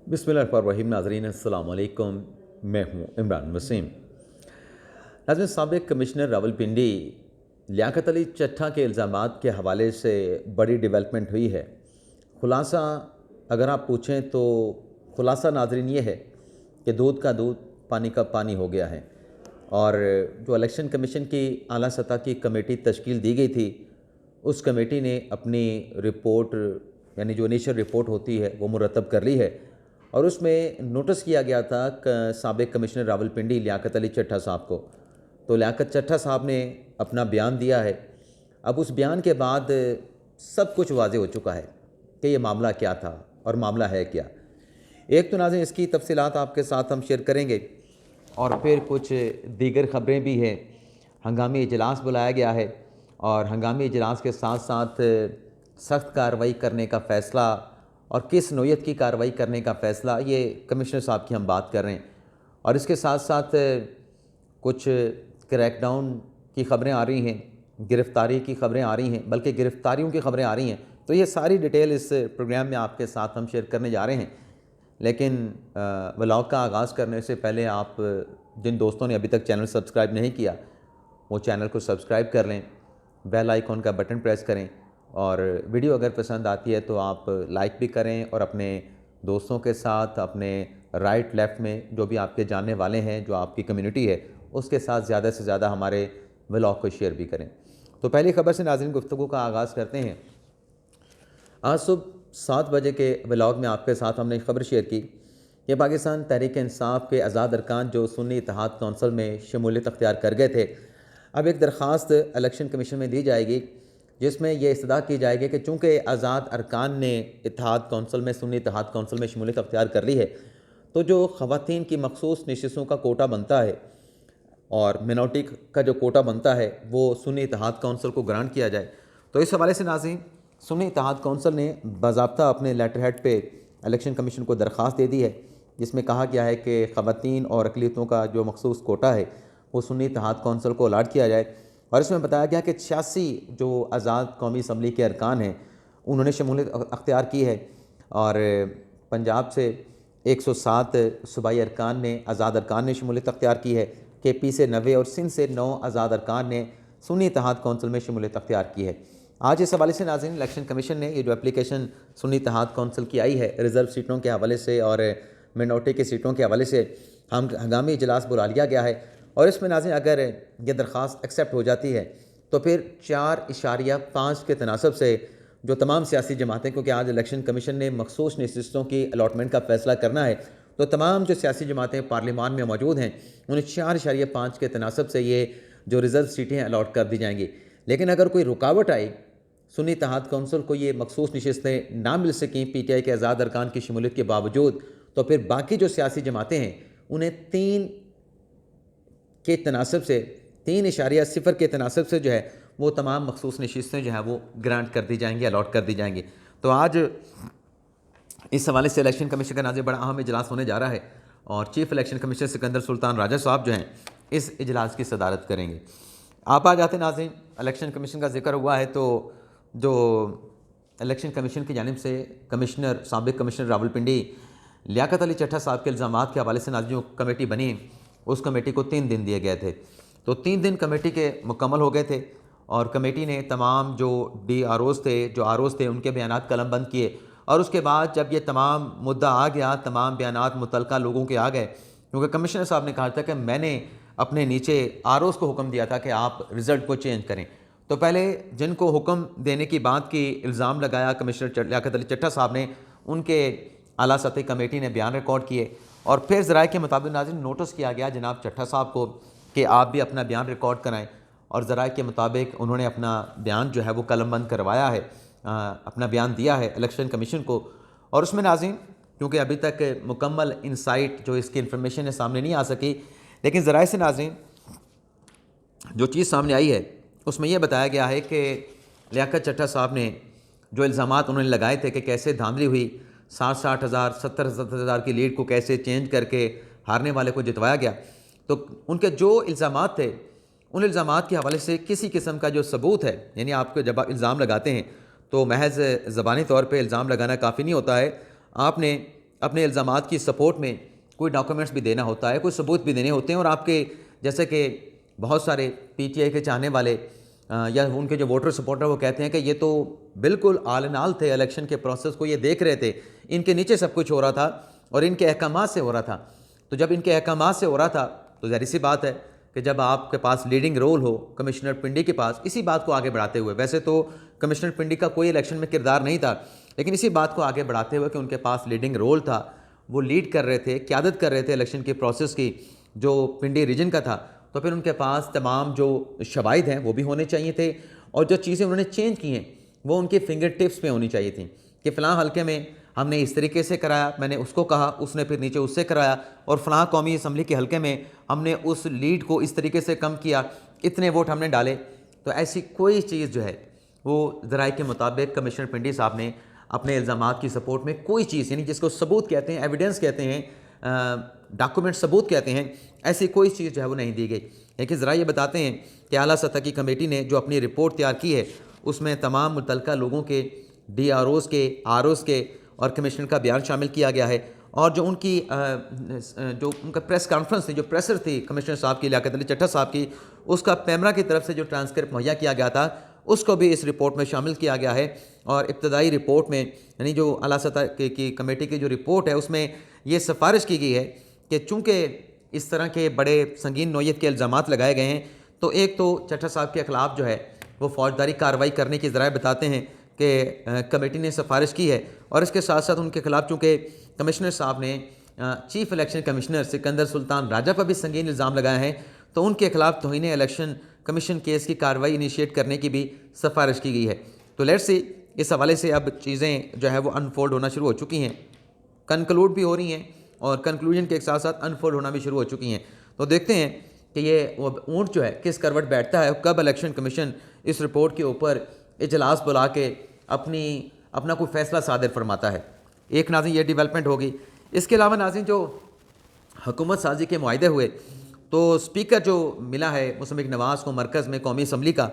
बिस्मिल्लाहिर्रहमानिर्रहीम। नाज़रीन अस्सलाम वालेकुम। मैं हूँ इमरान वसीम। नाज़रीन, साबिक़ कमिश्नर रावलपिंडी लियाकत अली चट्ठा के इल्ज़ामात के हवाले से बड़ी डेवलपमेंट हुई है। ख़ुलासा अगर आप पूछें तो ख़ुलासा नाज़रीन ये है कि दूध का दूध पानी का पानी हो गया है। और जो इलेक्शन कमीशन की आला सतह की कमेटी तश्कील दी गई थी, उस कमेटी ने अपनी रिपोर्ट यानी जो इनिशियल रिपोर्ट होती है वो मुरतब कर ली है। और उसमें नोटिस किया गया था साबिक़ कमिश्नर रावलपिंडी लियाकत अली चट्ठा साहब को। तो लियाकत चट्ठा साहब ने अपना बयान दिया है। अब उस बयान के बाद सब कुछ वाज़ेह हो चुका है कि ये मामला क्या था और मामला है क्या। एक तो नाज़रीन इसकी तफसीलात आपके साथ हम शेयर करेंगे और फिर कुछ दीगर ख़बरें भी हैं। हंगामी इजलास बुलाया गया है और हंगामी इजलास के साथ साथ सख्त कार्रवाई करने का फ़ैसला और किस नोयत की कार्रवाई करने का फ़ैसला, ये कमिश्नर साहब की हम बात कर रहे हैं। और इसके साथ साथ कुछ क्रैकडाउन की ख़बरें आ रही हैं, गिरफ़्तारी की ख़बरें आ रही हैं, बल्कि गिरफ़्तारियों की ख़बरें आ रही हैं। तो ये सारी डिटेल इस प्रोग्राम में आपके साथ हम शेयर करने जा रहे हैं। लेकिन व्लॉग का आगाज़ करने से पहले आप जिन दोस्तों ने अभी तक चैनल सब्सक्राइब नहीं किया, वो चैनल को सब्सक्राइब कर लें, बेल आइकॉन का बटन प्रेस करें और वीडियो अगर पसंद आती है तो आप लाइक भी करें और अपने दोस्तों के साथ, अपने राइट लेफ़्ट में जो भी आपके जानने वाले हैं, जो आपकी कम्युनिटी है, उसके साथ ज़्यादा से ज़्यादा हमारे व्लॉग को शेयर भी करें। तो पहली ख़बर से नाज़रीन गुफ्तगू का आगाज़ करते हैं। आज सुबह 7 बजे के व्लॉग में आपके साथ हमने खबर शेयर की कि पाकिस्तान तहरीक इंसाफ के आज़ाद अरकान जो सुन्नी इत्तेहाद कौंसिल में शमूलियत अख्तियार कर गए थे, अब एक दरख्वास्त इलेक्शन कमीशन में दी जाएगी जिसमें यह इस्तदा की जाएगी कि चूँकि आज़ाद अरकान ने इत्तेहाद कौंसिल में सुन्नी इत्तेहाद कौंसिल में शमूलियत अख्तियार कर ली है, तो जो ख़वातीन की मखसूस नशिस्तों का कोटा बनता है और मिनॉरिटी का जो कोटा बनता है वो सुन्नी इत्तेहाद कौंसिल को ग्रांट किया जाए। तो इस हवाले से नाज़रीन सुन्नी इत्तेहाद कौंसिल ने बाज़ाब्ता अपने लेटर हेड पे इलेक्शन कमीशन को दरख्वास्त दे दी है, जिसमें कहा गया है कि ख़वातीन और अक़लियतों का जो मखसूस कोटा है वो सुन्नी इत्तेहाद कौंसिल को अलाट किया जाए। और इसमें बताया गया कि 86 जो आज़ाद कौमी असम्बली के अरकान हैं उन्होंने शमूलियत अख्तियार की है और पंजाब से 107 सूबाई अरकान ने, आज़ाद अरकान ने शमूलियत अख्तियार की है। KP से 90 और सिंध से 9 आज़ाद अरकान ने सुन्नी इत्तेहाद कौंसिल में शमूलियत अख्तियार की है। आज इस हवाले से नाज़रीन इलेक्शन कमीशन ने ये जो एप्लीकेशन सुन्नी इत्तेहाद कौंसिल की आई है रिज़र्व सीटों के हवाले से और मिनॉरिटी की सीटों के हवाले से हंगामी इजलास बुला लिया गया है। और इसमें नाज़रीन अगर ये दरख्वास्त एक्सेप्ट हो जाती है तो फिर 4.5 के तनासब से जो तमाम सियासी जमातें, क्योंकि आज इलेक्शन कमीशन ने मखसूस नशिस्तों की अलॉटमेंट का फ़ैसला करना है, तो तमाम जो सियासी जमातें पार्लियामान में मौजूद हैं उन्हें 4.5 के तनासब से ये जो रिज़र्व सीटें अलॉट कर दी जाएंगी। लेकिन अगर कोई रुकावट आई, सुन्नी इत्तेहाद कौंसिल को ये मखसूस नशिस्तें ना मिल सकें PTI के आज़ाद अरकान की शमूलियत के बावजूद, तो फिर बाकी जो सियासी जमातें हैं उन्हें 3 के तनासब से 3.0 के तनासब से जो है वो तमाम मखसूस नशिस्तें जो है वो ग्रांट कर दी जाएंगी, अलॉट कर दी जाएंगी। तो आज इस हवाले से इलेक्शन कमीशन का नाज़रीन बड़ा अहम इजलास होने जा रहा है और chief election commissioner Sikandar Sultan Raja साहब जो हैं इस इजलास की सदारत करेंगे। आप आ जाते नाज़रीन, इलेक्शन कमीशन का जिक्र हुआ है तो जो इलेक्शन कमीशन की जानिब से कमिश्नर साबिक़ कमिश्नर रावलपिंडी लियाकत अली चट्ठा साहब के इल्ज़ामात के हवाले से नाज़रीन जो कमेटी बनी, उस कमेटी को 3 दिन दिए गए थे। तो 3 दिन कमेटी के मुकम्मल हो गए थे और कमेटी ने तमाम जो DROs थे, जो ROs थे, उनके बयानात कलमबंद किए। और उसके बाद जब ये तमाम मुद्दा आ गया, तमाम बयानात मुतलका लोगों के आ गए, क्योंकि कमिश्नर साहब ने कहा था कि मैंने अपने नीचे ROs को हुक्म दिया था कि आप रिज़ल्ट को चेंज करें। तो पहले जिनको हुक्म देने की बात की, इल्ज़ाम लगाया कमिश्नर लियाकत अली चट्ठा साहब ने, उनके आला सतही कमेटी ने बयान रिकॉर्ड किए और फिर ज़राए के मुताबिक नाज़रीन नोटिस किया गया जनाब चट्ठा साहब को कि आप भी अपना बयान रिकॉर्ड कराएं। और ज़राए के मुताबिक उन्होंने अपना बयान जो है वो कलमबंद करवाया है, अपना बयान दिया है इलेक्शन कमीशन को। और उसमें नाज़रीन क्योंकि अभी तक मुकम्मल इंसाइट जो इसकी इन्फॉर्मेशन है सामने नहीं आ सकी, लेकिन ज़राए से नाज़रीन जो चीज़ सामने आई है उसमें यह बताया गया है कि लियाकत चट्ठा साहब ने जो इल्ज़ामात उन्होंने लगाए थे कि कैसे धांधली हुई, 60 हज़ार 70 हज़ार की लीड को कैसे चेंज करके हारने वाले को जितवाया गया, तो उनके जो इल्ज़ामात थे उन इल्ज़ामात के हवाले से किसी किस्म का जो सबूत है, यानी आपको जब आप इल्ज़ाम लगाते हैं तो महज ज़बानी तौर पे इल्ज़ाम लगाना काफ़ी नहीं होता है, आपने अपने इल्ज़ामात की सपोर्ट में कोई डॉक्यूमेंट्स भी देना होता है, कोई सबूत भी देने होते हैं। और आपके जैसे कि बहुत सारे पीटीआई के चाहने वाले या उनके जो वोटर सपोर्टर वो कहते हैं कि ये तो बिल्कुल आल इन आल थे, इलेक्शन के प्रोसेस को ये देख रहे थे, इनके नीचे सब कुछ हो रहा था और इनके अहकामात से हो रहा था। तो जब इनके अहकामात से हो रहा था तो ज़ाहिर सी बात है कि जब आपके पास लीडिंग रोल हो कमिश्नर पिंडी के पास, इसी बात को आगे बढ़ाते हुए, वैसे तो कमिश्नर पिंडी का कोई इलेक्शन में किरदार नहीं था, लेकिन इसी बात को आगे बढ़ाते हुए कि उनके पास लीडिंग रोल था, वो लीड कर रहे थे, क़यादत कर रहे थे इलेक्शन के प्रोसेस की जो पिंडी रीजन का था, तो फिर उनके पास तमाम जो शवाहिद हैं वो भी होने चाहिए थे और जो चीज़ें उन्होंने चेंज की हैं वो उनके फिंगर टिप्स पे होनी चाहिए थी कि फ़लाँ हल्के में हमने इस तरीके से कराया, मैंने उसको कहा, उसने फिर नीचे उससे कराया, और फ़लाँ कौमी असम्बली के हल्के में हमने उस लीड को इस तरीके से कम किया, इतने वोट हमने डाले। तो ऐसी कोई चीज़ जो है वो ज़राए के मुताबिक कमिश्नर पिंडी साहब ने अपने इल्ज़ामात की सपोर्ट में कोई चीज़, यानी जिसको सबूत कहते हैं, एविडेंस कहते हैं, डॉक्यूमेंट सबूत कहते हैं, ऐसी कोई चीज़ जो है वो नहीं दी गई। लेकिन ज़रा ये बताते हैं कि आला सतह की कमेटी ने जो अपनी रिपोर्ट तैयार की है उसमें तमाम मुतल्लिका लोगों के, DROs के, ROs के और कमिश्नर का बयान शामिल किया गया है। और जो उनकी जो उनका प्रेस कॉन्फ्रेंस थी, जो प्रेसर थी कमिश्नर साहब की, लियाकत अली चट्टा साहब की, उसका पैमरा की तरफ से जो ट्रांसक्रिप्ट मुहैया किया गया था उसको भी इस रिपोर्ट में शामिल किया गया है। और इब्तदाई रिपोर्ट में, यानी जो आला सतह की कमेटी की जो रिपोर्ट है उसमें ये सिफारिश की गई है कि चूँकि इस तरह के बड़े संगीन नौयत के इल्ज़ामात लगाए गए हैं, तो एक तो चट्टा साहब के ख़िलाफ़ जो है वो फ़ौजदारी कार्रवाई करने की ज़राए बताते हैं कि कमेटी ने सिफारिश की है। और इसके साथ साथ उनके ख़िलाफ़ चूँकि कमिश्नर साहब ने chief election commissioner Sikandar Sultan Raja पर भी संगीन इल्ज़ाम लगाए हैं, तो उनके ख़िलाफ़ तौहीन इलेक्शन कमीशन केस की कार्रवाई इनिशिएट करने की भी सिफारिश की गई है। तो लेट्स सी, इस हवाले से अब चीज़ें जो है वो अनफोल्ड होना शुरू हो चुकी हैं, कंक्लूड भी हो रही हैं और कंक्लूजन के साथ साथ अनफोल्ड होना भी शुरू हो चुकी हैं। तो देखते हैं कि ये वो ऊँट जो है किस करवट बैठता है, कब इलेक्शन कमीशन इस रिपोर्ट के ऊपर इजलास बुला के अपना कोई फ़ैसला सादिर फरमाता है। एक नाज़रीन ये डेवलपमेंट होगी। इसके अलावा नाज़रीन जो हुकूमत साजी के मुआहदे हुए, तो स्पीकर जो मिला है मुसम्मिक नवाज़ को मरकज़ में कौमी असम्बली का,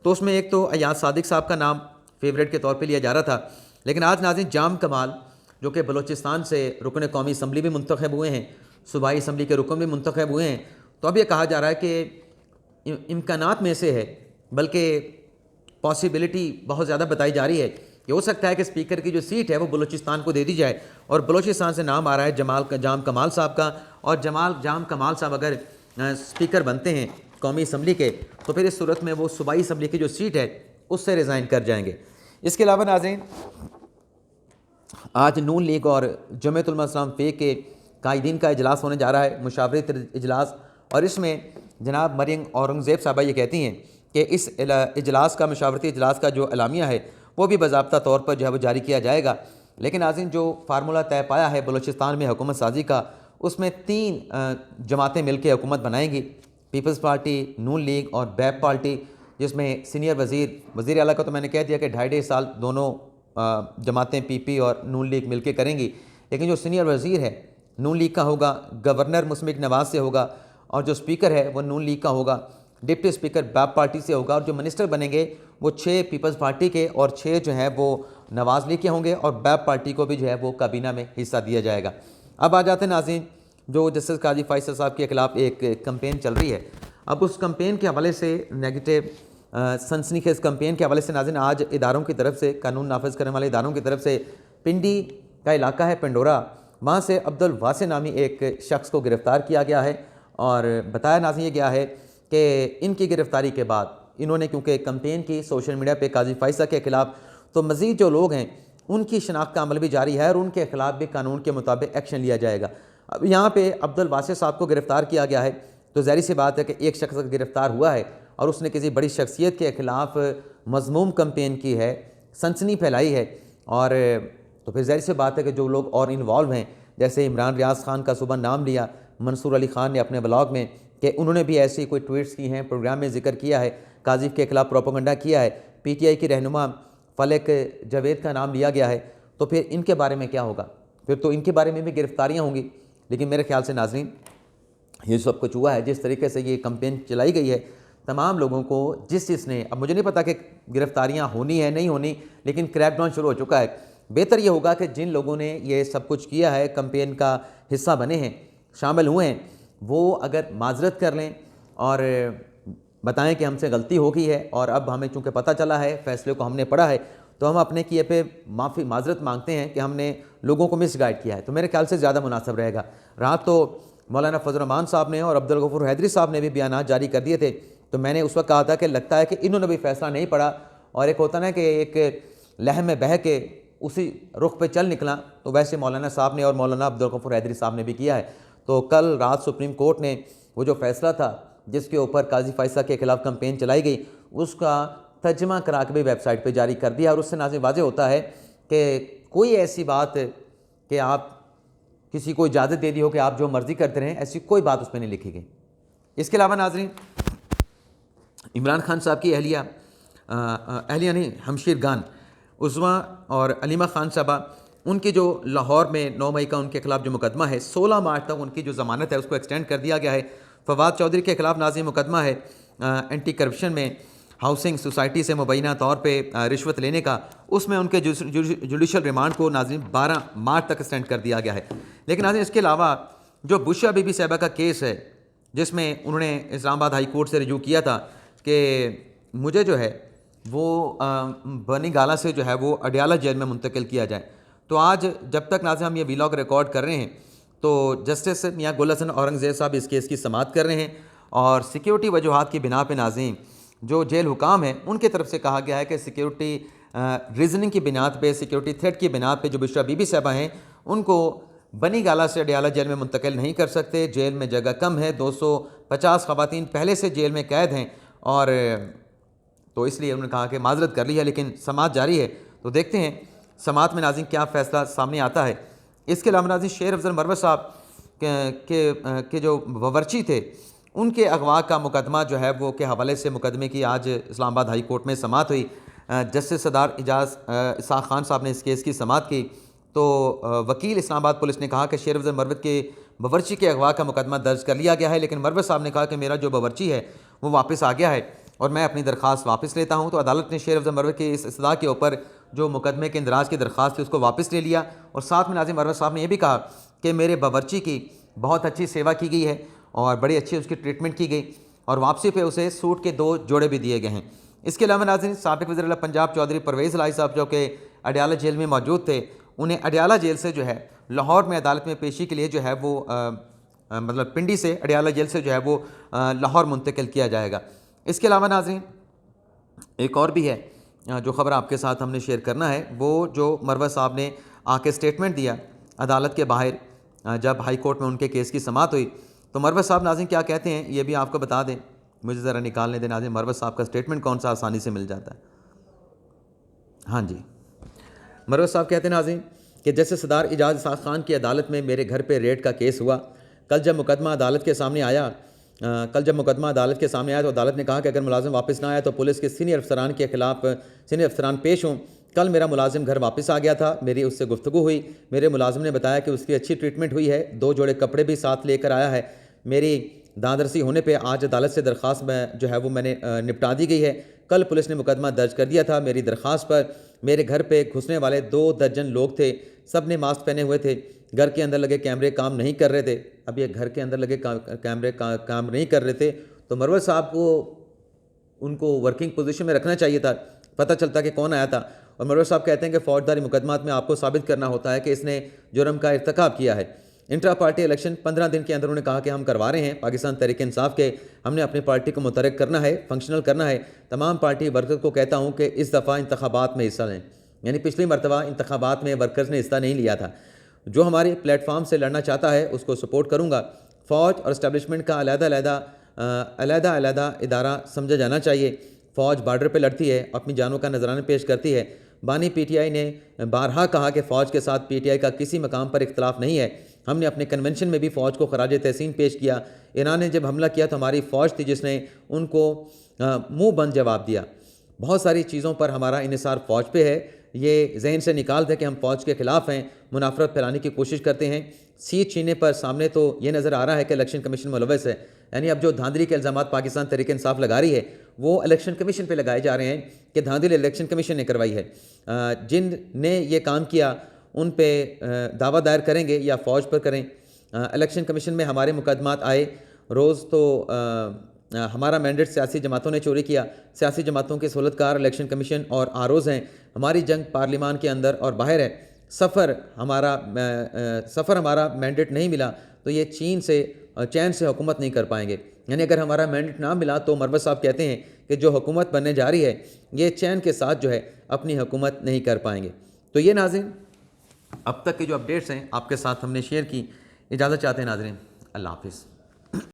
तो उसमें एक तो अयाज सादिक साहब का नाम फेवरेट के तौर पे लिया जा रहा था, लेकिन आज नाज़रीन जाम कमाल जो कि बलूचिस्तान से रुकन कौमी असम्बली भी मुंतखब हुए हैं, सूबाई असम्बली के रुकन भी मुंतखब हुए हैं। तो अब ये कहा जा रहा है कि इम्कानात में से है, बल्कि पॉसिबिलिटी बहुत ज़्यादा बताई जा रही है कि हो सकता है कि स्पीकर की जो सीट है वो बलूचिस्तान को दे दी जाए। और बलूचिस्तान से नाम आ रहा है जाम कमाल साहब का, और जाम कमाल साहब अगर स्पीकर बनते हैं कौमी असम्बली के, तो फिर इस सूरत में वो सूबाई असम्बली की जो सीट है उससे रिज़ाइन कर जाएंगे। इसके अलावा नाज़रीन आज नून लीग और जमीयत उलमा इस्लाम फ़े के कायदीन का इजलास होने जा रहा है, मुशावरती इजलास। और इसमें जनाब मरियम औरंगज़ेब साहबा ये कहती हैं कि इस इजलास का, मुशावरती इजलास का जो एलामिया है वो भी बाज़ाब्ता तौर पर जो है वो जारी किया जाएगा। लेकिन नाज़रीन जो फार्मूला तय पाया है बलूचिस्तान में हुकूमत साजी का, उसमें 3 जमातें मिल के हुकूमत बनाएंगी, पीपल्स पार्टी, नून लीग और बैप पार्टी, जिसमें सीनियर वज़ीर आला का तो मैंने कह दिया कि 2.5 साल दोनों जमातें PP और नून लीग मिल के करेंगी। लेकिन जो सीनियर वज़ीर है नून लीग का होगा, गवर्नर मुस्मिक नवाज़ से होगा, और जो स्पीकर है वो नून लीग का होगा, डिप्टी स्पीकर बैप पार्टी से होगा, और जो मिनिस्टर बनेंगे वो 6 पीपल्स पार्टी के और 6 जो है वो नवाज़ लीग के होंगे, और बैप पार्टी को भी जो है वो काबीना में हिस्सा दिया जाएगा। अब आ जाते हैं नाज़रीन जो जस्टिस काजी फैसल साहब के ख़िलाफ़ एक कैंपेन चल रही है। अब उस कैंपेन के हवाले से नेगेटिव सनसनीखेज़ कैंपेन के हवाले से नाज़रीन आज इदारों की तरफ से, कानून नाफिज करने वाले इदारों की तरफ से, पिंडी का इलाका है पिंडोरा, वहाँ से अब्दुल वासे नामी एक शख्स को गिरफ़्तार किया गया है। और बताया नाज़रीन ये गया है कि इनकी गिरफ़्तारी के बाद इन्होंने क्योंकि कैंपेन की सोशल मीडिया पे काजी फैसल के ख़िलाफ़, तो मज़ीद जो लोग हैं उनकी शनाख्त का अमल भी जारी है और उनके ख़िलाफ़ भी कानून के मुताबिक एक्शन लिया जाएगा। अब यहाँ पे अब्दुल वासे साहब को गिरफ़्तार किया गया है, तो ज़ाहिर सी बात है कि एक शख्स गिरफ़्तार हुआ है और उसने किसी बड़ी शख्सियत के ख़िलाफ़ मज़मूम कैंपेन की है, सनसनी फैलाई है। और तो फिर ज़ाहिर सी बात है कि जो लोग और इन्वॉल्व हैं, जैसे इमरान रियाज खान का सुबह नाम लिया, मंसूर अली खान ने अपने ब्लॉग में कि उन्होंने भी ऐसी कोई ट्वीट्स की हैं, प्रोग्राम में जिक्र किया है, काजिफ के ख़िलाफ़ प्रोपेगेंडा किया है, PTI की रहनुमा फलक जावेद का नाम लिया गया है, तो फिर इनके बारे में क्या होगा? फिर तो इनके बारे में भी गिरफ़्तारियाँ होंगी। लेकिन मेरे ख्याल से नाज़रीन ये सब कुछ हुआ है, जिस तरीके से ये कैंपेन चलाई गई है, तमाम लोगों को जिसने, अब मुझे नहीं पता कि गिरफ़्तारियाँ होनी है नहीं होनी, लेकिन क्रैकडाउन शुरू हो चुका है। बेहतर ये होगा कि जिन लोगों ने ये सब कुछ किया है, कैंपेन का हिस्सा बने हैं, शामिल हुए हैं, वो अगर माजरत कर लें और बताएं कि हमसे गलती हो गई है और अब हमें चूँकि पता चला है, फ़ैसले को हमने पढ़ा है, तो हम अपने किए पे माजरत मांगते हैं कि हमने लोगों को मिसगाइड किया है, तो मेरे ख्याल से ज़्यादा मुनासिब रहेगा। रात तो मौलाना फजल रहमान साहब ने और अब्दुल गफूर हैदरी साहब ने भी बयान जारी कर दिए थे, तो मैंने उस वक्त कहा था कि लगता है कि इन्होंने भी फ़ैसला नहीं पढ़ा और एक होता ना कि एक लहम में बह के उसी रुख पे चल निकला, तो वैसे मौलाना साहब ने और मौलाना अब्दुल गफूर हैदरी साहब ने भी किया है। तो कल रात सुप्रीम कोर्ट ने वो जो फ़ैसला था जिसके ऊपर काजी फ़ैसल के ख़िलाफ़ कैंपेन चलाई गई, उसका तर्जमा करा के भी वेबसाइट पे जारी कर दिया और उससे नाज़िम वाज़ेह होता है कि कोई ऐसी बात कि आप किसी को इजाज़त दे दी हो कि आप जो मर्ज़ी करते रहें, ऐसी कोई बात उसमें नहीं लिखी गई। इसके अलावा नाज़रीन, इमरान खान साहब की अहलिया नहीं, हमशीर गान उज़्मा और अलीमा खान साहबा, उनकी जो लाहौर में 9 मई का उनके खिलाफ जो मुकदमा है, 16 मार्च तक उनकी जो ज़मानत है उसको एक्सटेंड कर दिया गया है। फवाद चौधरी के खिलाफ नाज़रीन मुकदमा है एंटी करप्शन में, हाउसिंग सोसाइटी से मुबैना तौर पे रिश्वत लेने का, उसमें उनके जुडिशल रिमांड को नाज़रीन 12 मार्च तक एक्सटेंड कर दिया गया है। लेकिन नाज़रीन इसके अलावा जो बुशरा बीबी साहिबा का केस है, जिसमें उन्होंने इस्लामाबाद हाई कोर्ट से रिजू किया था कि मुझे जो है वो बनी गाला से जो है वो अडियाला जेल में मुंतकिल किया जाए, तो आज जब तक नाज़रीन हम ये वीलॉग रिकॉर्ड कर रहे हैं तो जस्टिस मियां गुल हसन औरंगज़ेब साहब इस केस की समाअत कर रहे हैं और सिक्योरिटी वजूहात की बिना पे नाज़रीन जो जेल हुकाम है उनकी तरफ से कहा गया है कि सिक्योरिटी रीजनिंग की बिना पे, सिक्योरिटी थ्रेट की बिना पे जो बुशरा बीबी साहिबा हैं उनको बनी गाला से अडियाला जेल में मुंतकिल नहीं कर सकते। जेल में जगह कम है, 250 ख़वातीन पहले से जेल में कैद हैं और तो इसलिए उन्होंने कहा कि माजरत कर ली है, लेकिन समाअत जारी है, तो देखते हैं समाअत में नाज़रीन क्या फ़ैसला सामने आता है। इसके अलावा नाज़रीन शेर अफजल मरवत साहब के जो बावर्ची थे उनके अगवा का मुकदमा जो है वो के हवाले से मुकदमे की आज इस्लामाबाद हाई कोर्ट में समाअत हुई। जस्टिस सरदार इजाज़ इसाक खान साहब ने इस केस की समाअत की, तो वकील इस्लामाबाद पुलिस ने कहा कि शेर अफजल मरवत के बावर्ची के अगवा का मुकदमा दर्ज कर लिया गया है, लेकिन मरवत साहब ने कहा कि मेरा जो बावर्ची है वो वापस आ गया है और मैं अपनी दरख्वास्त वापस लेता हूँ। तो अदालत ने शेर अफजल मरवत की इस इस्तदा के ऊपर जो मुकदमे के इंदराज की दरख्वास्त थी उसको वापस ले लिया और साथ में नाज़िम मरवत साहब ने यह भी कहा कि मेरे बावर्ची की बहुत अच्छी सेवा की गई है और बड़ी अच्छी उसकी ट्रीटमेंट की गई और वापसी पे उसे सूट के 2 जोड़े भी दिए गए हैं। इसके अलावा नाज़रीन साबिक़ वज़ीर पंजाब चौधरी परवेज़ इलाही साहब जो कि अडियाला जेल में मौजूद थे, उन्हें अडियाला जेल से जो है लाहौर में अदालत में पेशी के लिए जो है वो मतलब पिंडी से अडियाला जेल से जो है वो लाहौर मुंतकिल किया जाएगा। इसके अलावा नाज़रीन एक और भी है जो ख़बर आपके साथ हमने शेयर करना है, वो जो मरवत साहब ने आके स्टेटमेंट दिया अदालत के बाहर जब हाई कोर्ट में उनके केस की समाअत हुई, तो मरवत साहब नाज़रीन क्या कहते हैं ये भी आपको बता दें, मुझे ज़रा निकालने दें नाज़रीन मरवत साहब का स्टेटमेंट कौन सा आसानी से मिल जाता है। हाँ जी, मरवत साहब कहते हैं नाज़रीन कि जैसे सरदार इजाज़ इसाक खान की अदालत में मेरे घर पे रेड का केस हुआ, कल जब मुकदमा अदालत के सामने आया तो अदालत ने कहा कि अगर मुलाजिम वापस ना आया तो पुलिस के सीनियर अफसरान के खिलाफ सीनियर अफसरान पेश हों। कल मेरा मुलाजिम घर वापस आ गया था, मेरी उससे गुफ्तगू हुई, मेरे मुलाजिम ने बताया कि उसकी अच्छी ट्रीटमेंट हुई है, 2 जोड़े कपड़े भी साथ लेकर आया है। मेरी दादरसी होने पे आज अदालत से दरख्वास्त में जो है वो मैंने निपटा दी गई है। कल पुलिस ने मुकदमा दर्ज कर दिया था। मेरी दरख्वास्त पर मेरे घर पे घुसने वाले 2 दर्जन लोग थे, सब ने मास्क पहने हुए थे, घर के अंदर लगे कैमरे काम नहीं कर रहे थे। अब ये घर के अंदर लगे कैमरे काम नहीं कर रहे थे तो मरवत साहब को उनको वर्किंग पोजीशन में रखना चाहिए था, पता चलता कि कौन आया था। और मरवत साहब कहते हैं कि फौजदारी मुकदमात में आपको साबित करना होता है कि इसने जुर्म का इर्तकाब किया है। इंट्रा पार्टी इलेक्शन 15 दिन के अंदर उन्होंने कहा कि हम करवा रहे हैं पाकिस्तान तहरीक इंसाफ के, हमने अपनी पार्टी को मुतहर्रिक करना है, फंक्शनल करना है। तमाम पार्टी वर्कर्स को कहता हूँ कि इस दफ़ा इंतखाबात में हिस्सा लें, यानी पिछली मरतबा इंतखाबात में वर्कर्स ने हिस्सा नहीं लिया था। जो हमारे प्लेटफॉर्म से लड़ना चाहता है उसको सपोर्ट करूँगा। फ़ौज और इस्टेब्लिशमेंट का अलहदा इदारा समझा जाना चाहिए। फ़ौज बार्डर पर लड़ती है, अपनी जानों का नजराना पेश करती है। बानी PTI ने बारहा कहा कि फ़ौज के साथ PTI का किसी मकाम पर इख्तलाफ नहीं है। हमने अपने कन्वेंशन में भी फ़ौज को खराज तहसीन पेश किया। ईरान ने जब हमला किया तो हमारी फ़ौज थी जिसने उनको मुँह बंद जवाब दिया। बहुत सारी चीज़ों पर हमारा इन्हिसार फ़ौज पे है, ये जहन से निकाल दे कि हम फ़ौज के ख़िलाफ़ हैं, मुनाफरत फैलाने की कोशिश करते हैं। सीट छीनने पर सामने तो ये नज़र आ रहा है कि इलेक्शन कमीशन मुलव्वस है, यानी अब जो धांधली के इल्ज़ामात पाकिस्तान तहरीक इंसाफ लगा रही है वो इलेक्शन कमीशन पे लगाए जा रहे हैं कि धांधली इलेक्शन कमीशन ने करवाई है। जिनने ये काम किया उन पे दावा दायर करेंगे या फ़ौज पर करें। इलेक्शन कमीशन में हमारे मुकदमात आए रोज़ तो हमारा मैंडेट सियासी जमातों ने चोरी किया। सियासी जमातों के सहूलतकार इलेक्शन कमीशन और आरओज़ हैं। हमारी जंग पार्लिमान के अंदर और बाहर है। सफ़र हमारा मैंडेट नहीं मिला तो ये चैन से हुकूमत नहीं कर पाएंगे। यानी अगर हमारा मैंडेट ना मिला तो मरवत साहब कहते हैं कि जो हुकूमत बनने जा रही है ये चैन के साथ जो है अपनी हुकूमत नहीं कर पाएंगे। तो ये नाज़रीन अब तक के जो अपडेट्स हैं आपके साथ हमने शेयर की। इजाज़त चाहते हैं नाज़रीन, अल्लाह हाफ़िज़।